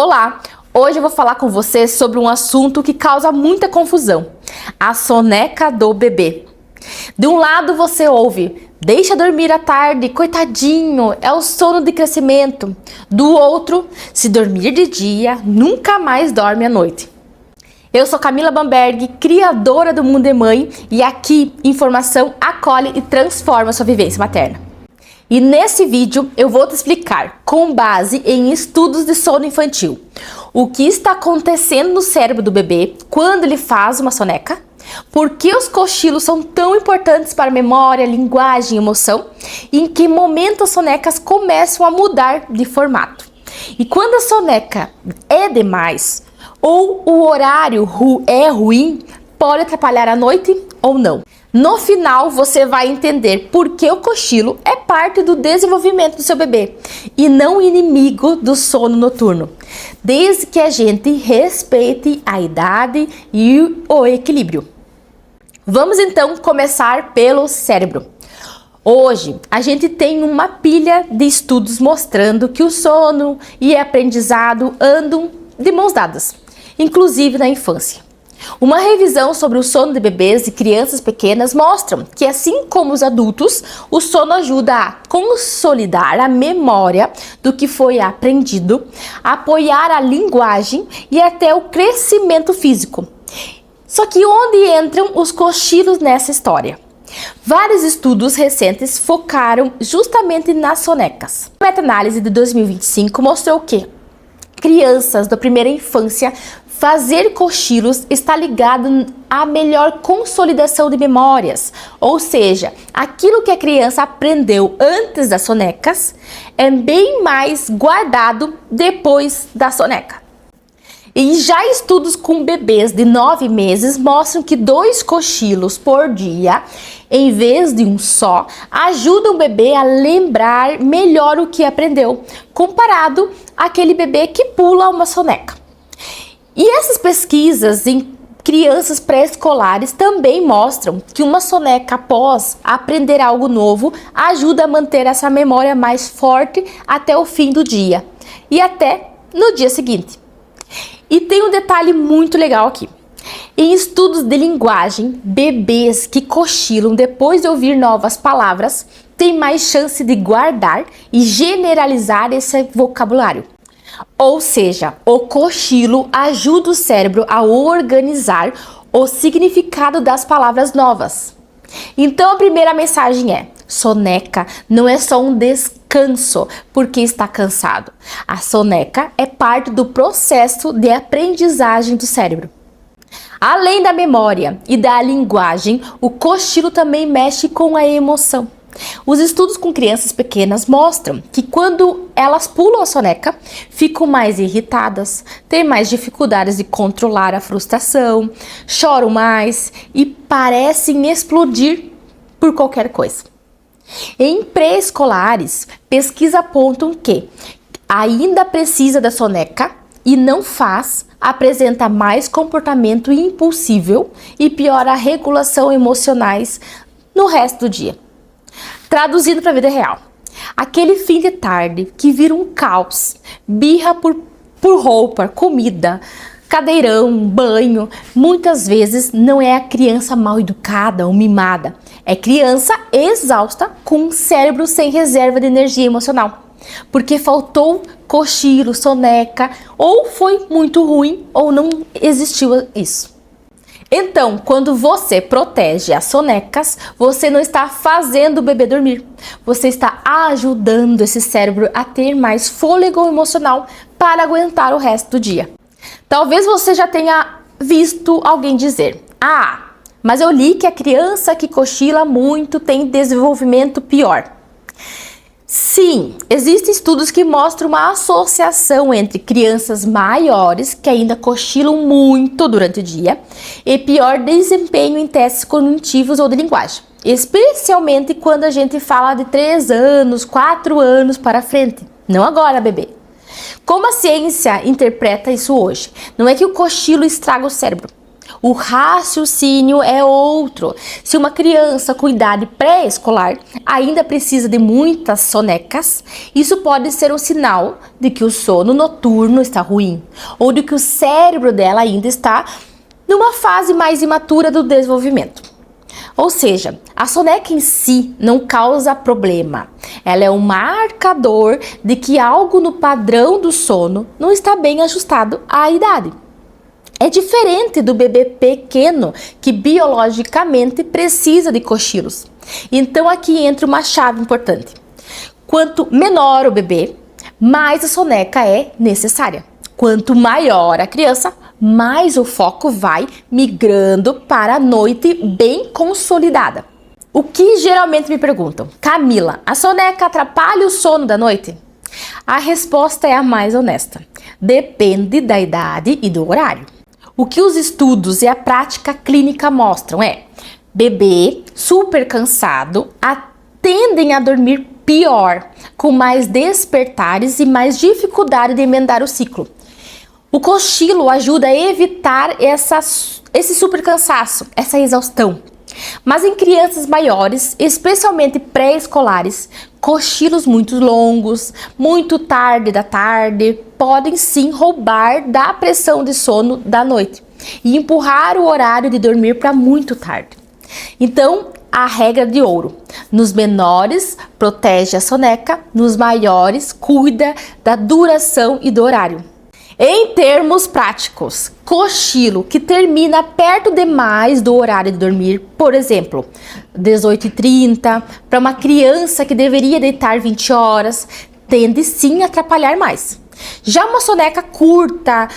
Olá! Hoje eu vou falar com você sobre um assunto que causa muita confusão: a soneca do bebê. De um lado você ouve: deixa dormir à tarde, coitadinho, é o sono de crescimento. Do outro: se dormir de dia, nunca mais dorme à noite. Eu sou Camila Bamberg, criadora do Mundo é Mãe, e aqui informação acolhe e transforma a sua vivência materna. E nesse vídeo eu vou te explicar, com base em estudos de sono infantil, o que está acontecendo no cérebro do bebê quando ele faz uma soneca, por que os cochilos são tão importantes para a memória, linguagem e emoção, e em que momento as sonecas começam a mudar de formato. E quando a soneca é demais ou o horário é ruim, pode atrapalhar a noite ou não. No final, você vai entender por que o cochilo é parte do desenvolvimento do seu bebê e não inimigo do sono noturno, desde que a gente respeite a idade e o equilíbrio. Vamos então começar pelo cérebro. Hoje, a gente tem uma pilha de estudos mostrando que o sono e aprendizado andam de mãos dadas, inclusive na infância. Uma revisão sobre o sono de bebês e crianças pequenas mostra que, assim como os adultos, o sono ajuda a consolidar a memória do que foi aprendido, apoiar a linguagem e até o crescimento físico. Só que onde entram os cochilos nessa história? Vários estudos recentes focaram justamente nas sonecas. A meta-análise de 2025 mostrou que crianças da primeira infância fazer cochilos está ligado à melhor consolidação de memórias, ou seja, aquilo que a criança aprendeu antes das sonecas é bem mais guardado depois da soneca. E já estudos com bebês de 9 meses mostram que 2 cochilos por dia, em vez de um só, ajudam o bebê a lembrar melhor o que aprendeu, comparado àquele bebê que pula uma soneca. E essas pesquisas em crianças pré-escolares também mostram que uma soneca após aprender algo novo ajuda a manter essa memória mais forte até o fim do dia e até no dia seguinte. E tem um detalhe muito legal aqui. Em estudos de linguagem, bebês que cochilam depois de ouvir novas palavras têm mais chance de guardar e generalizar esse vocabulário. Ou seja, o cochilo ajuda o cérebro a organizar o significado das palavras novas. Então a primeira mensagem é: soneca não é só um descanso porque está cansado. A soneca é parte do processo de aprendizagem do cérebro. Além da memória e da linguagem, o cochilo também mexe com a emoção. Os estudos com crianças pequenas mostram que quando elas pulam a soneca, ficam mais irritadas, têm mais dificuldades de controlar a frustração, choram mais e parecem explodir por qualquer coisa. Em pré-escolares, pesquisas apontam que ainda precisa da soneca e não faz, apresenta mais comportamento impulsivo e piora a regulação emocionais no resto do dia. Traduzindo para a vida real, aquele fim de tarde que vira um caos, birra por roupa, comida, cadeirão, banho, muitas vezes não é a criança mal educada ou mimada, é criança exausta com um cérebro sem reserva de energia emocional, porque faltou cochilo, soneca, ou foi muito ruim ou não existiu isso. Então, quando você protege as sonecas, você não está fazendo o bebê dormir. Você está ajudando esse cérebro a ter mais fôlego emocional para aguentar o resto do dia. Talvez você já tenha visto alguém dizer: ah, mas eu li que a criança que cochila muito tem desenvolvimento pior. Sim, existem estudos que mostram uma associação entre crianças maiores que ainda cochilam muito durante o dia e pior desempenho em testes cognitivos ou de linguagem, especialmente quando a gente fala de 3 anos, 4 anos para frente, não agora, bebê. Como a ciência interpreta isso hoje? Não é que o cochilo estraga o cérebro. O raciocínio é outro. Se uma criança com idade pré-escolar ainda precisa de muitas sonecas, isso pode ser um sinal de que o sono noturno está ruim, ou de que o cérebro dela ainda está numa fase mais imatura do desenvolvimento. Ou seja, a soneca em si não causa problema. Ela é um marcador de que algo no padrão do sono não está bem ajustado à idade. É diferente do bebê pequeno que biologicamente precisa de cochilos. Então aqui entra uma chave importante. Quanto menor o bebê, mais a soneca é necessária. Quanto maior a criança, mais o foco vai migrando para a noite bem consolidada. O que geralmente me perguntam: Camila, a soneca atrapalha o sono da noite? A resposta é a mais honesta. Depende da idade e do horário. O que os estudos e a prática clínica mostram é: bebê super cansado tendem a dormir pior, com mais despertares e mais dificuldade de emendar o ciclo. O cochilo ajuda a evitar esse super cansaço, essa exaustão. Mas em crianças maiores, especialmente pré-escolares, cochilos muito longos, muito tarde da tarde, podem sim roubar da pressão de sono da noite e empurrar o horário de dormir para muito tarde. Então, a regra de ouro: nos menores, protege a soneca, nos maiores, cuida da duração e do horário. Em termos práticos, cochilo que termina perto demais do horário de dormir, por exemplo, 18h30, para uma criança que deveria deitar 20 horas, tende sim a atrapalhar mais. Já uma soneca curta,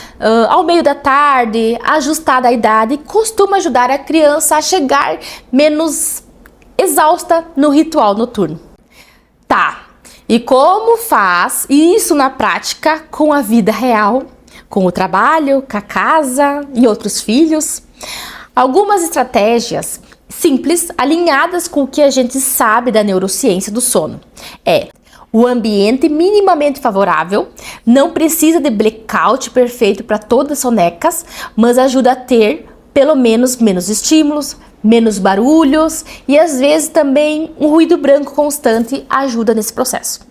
ao meio da tarde, ajustada à idade, costuma ajudar a criança a chegar menos exausta no ritual noturno. Tá. E como faz isso na prática com a vida real, com o trabalho, com a casa e outros filhos? Algumas estratégias simples, alinhadas com o que a gente sabe da neurociência do sono. O ambiente minimamente favorável, não precisa de blackout perfeito para todas as sonecas, mas ajuda a ter pelo menos estímulos, menos barulhos e às vezes também um ruído branco constante ajuda nesse processo.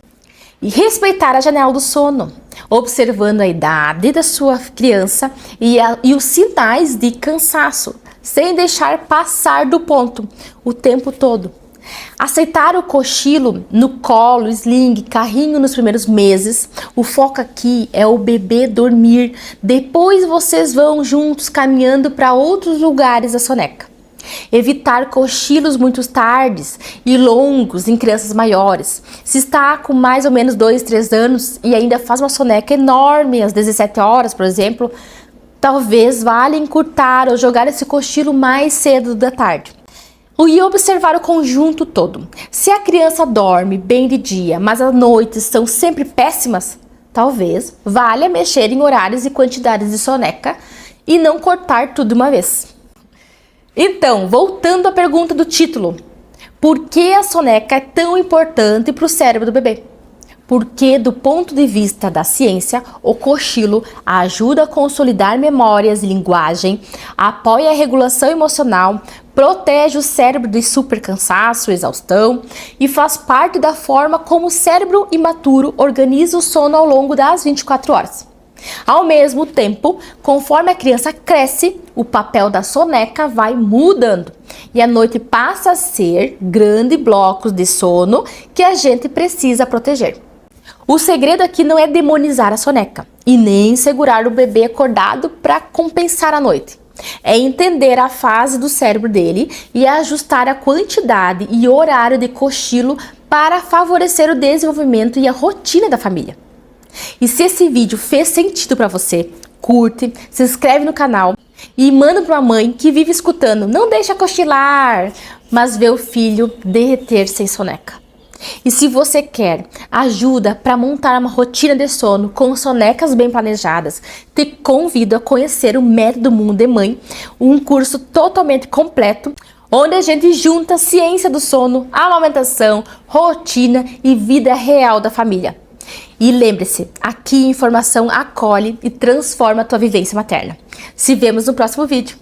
E respeitar a janela do sono, observando a idade da sua criança e os sinais de cansaço, sem deixar passar do ponto o tempo todo. Aceitar o cochilo no colo, sling, carrinho nos primeiros meses. O foco aqui é o bebê dormir. Depois vocês vão juntos caminhando para outros lugares da soneca. Evitar cochilos muito tardes e longos em crianças maiores. Se está com mais ou menos 2, 3 anos e ainda faz uma soneca enorme às 17 horas, por exemplo, talvez valha encurtar ou jogar esse cochilo mais cedo da tarde. E observar o conjunto todo. Se a criança dorme bem de dia, mas as noites são sempre péssimas, talvez valha mexer em horários e quantidades de soneca e não cortar tudo de uma vez. Então, voltando à pergunta do título: por que a soneca é tão importante para o cérebro do bebê? Porque, do ponto de vista da ciência, o cochilo ajuda a consolidar memórias e linguagem, apoia a regulação emocional, protege o cérebro de supercansaço, exaustão e faz parte da forma como o cérebro imaturo organiza o sono ao longo das 24 horas. Ao mesmo tempo, conforme a criança cresce, o papel da soneca vai mudando e a noite passa a ser grandes blocos de sono que a gente precisa proteger. O segredo aqui não é demonizar a soneca e nem segurar o bebê acordado para compensar a noite. É entender a fase do cérebro dele e ajustar a quantidade e horário de cochilo para favorecer o desenvolvimento e a rotina da família. E se esse vídeo fez sentido para você, curte, se inscreve no canal e manda para uma mãe que vive escutando: não deixa cochilar, mas vê o filho derreter sem soneca. E se você quer ajuda para montar uma rotina de sono com sonecas bem planejadas, te convido a conhecer o Método Mundo de Mãe, um curso totalmente completo, onde a gente junta a ciência do sono, amamentação, rotina e vida real da família. E lembre-se, aqui informação acolhe e transforma a tua vivência materna. Se vemos no próximo vídeo.